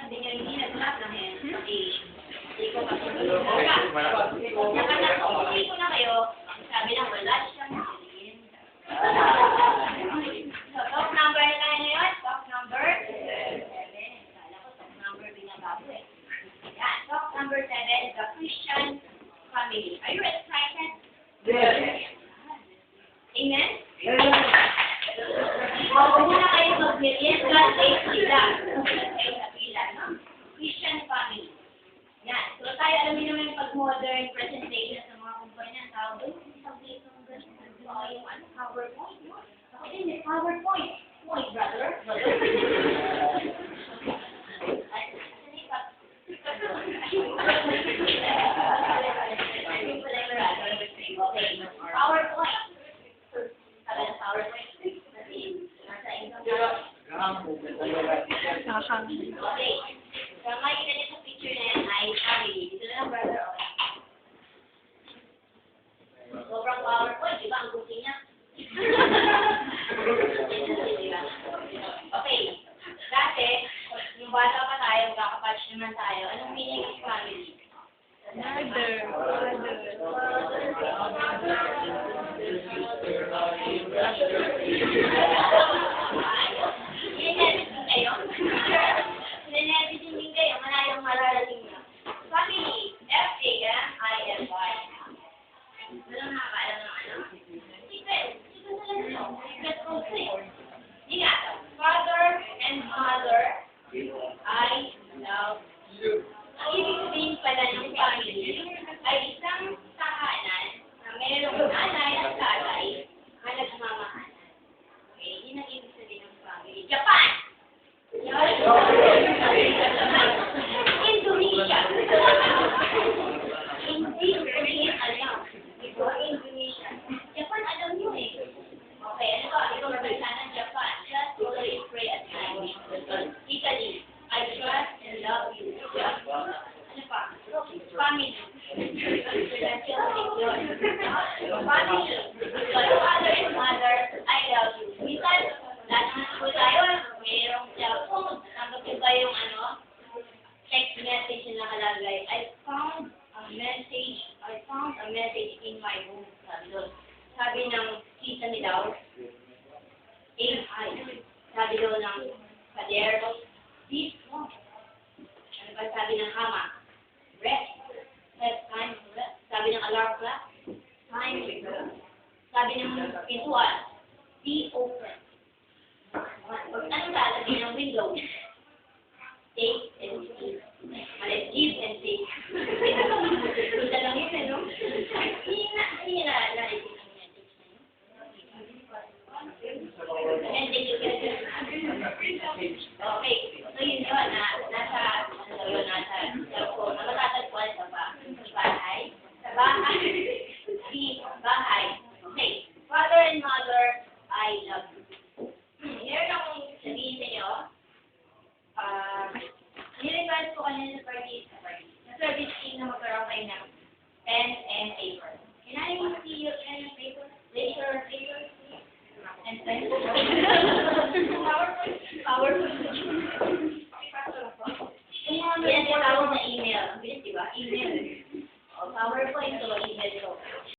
Sabi niya, hindi nag-clap na hen. Hindi ko kasunod. Nakatapos ko na kayo, sabi lang, wala siyang merienda. So, talk number na tayo ngayon. Talk number 7. Kala ko talk number binabago eh. Yan, talk number 7, the Christian family. Are you excited? Yes. Amen? Huwag muna kayo mag-merienda, take sila. Kayo sa pila, no? Christian family. Yan. So tayo, alam niyo naman yung pag-modern presentation sa mga kumpanya, tawag doon, sabi itong gano'n, yung PowerPoint, no? Ako din, may PowerPoint. Point, brother. PowerPoint. Sabi ng PowerPoint. Okay. So, makikita niyo sa picture na yan ay family. Dito na lang, brother. Sobrang PowerPoint, di ba? Ang gusto niya. Okay. Dati, yung bata pa tayo, magkakapatch naman tayo. Anong meaning of family? Mother. Sinenebit kayo? Sinenebit din kayo, malayang mararating na. Family, F-A-M-I-L-Y. Walang nakakaalam ng ano? Secret. Secret talaga ito. Secret code ko eh. Hindi nga. Father and mother, I love you. Ang ibig sabihin pala ng family ay isang tahanan na mayroong nanay at tatay na nagmamahalan. Okay, yun ang ibig sabihin ng family. Japan! Indonesia! Hindi ko rin alam. Ito, Indonesia. Japan, alam nyo eh. Okay, ano ba? Ito mabasa ng Japan. Just always pray at time. Italy. I trust and love you. Ano pa? Family. Family. Father and mother, I love you. Minsan, lahat naman po tayo, mayroong cellphone. Tanggapin ba yung text message na nakalagay? I found a message in my room. Sabi doon. Sabi ng tita ni Daw, AI. Sabi doon ng pader, deep sleep. Ano ba sabi ng kama? Rest. Have time to rest. Sabi ng alarm clock, time to rest. Sabi ng pintuan, be open. Ano sabi ng window? Take and see. Malit, give and take. Isa lang yun, ano? Hindi na naisip ng message na yun. And take it. Okay. So yun yun, nasa cellphone. Matatagpuan sa bahay. Sa bahay. Bahay. Okay. Father and mother, I love you. Meron akong sabihin sa inyo. Nire-request ko kanina sa service team na magkaroon kayo ng pen and paper. Can I see your pen and paper? Later, and pen. PowerPoint.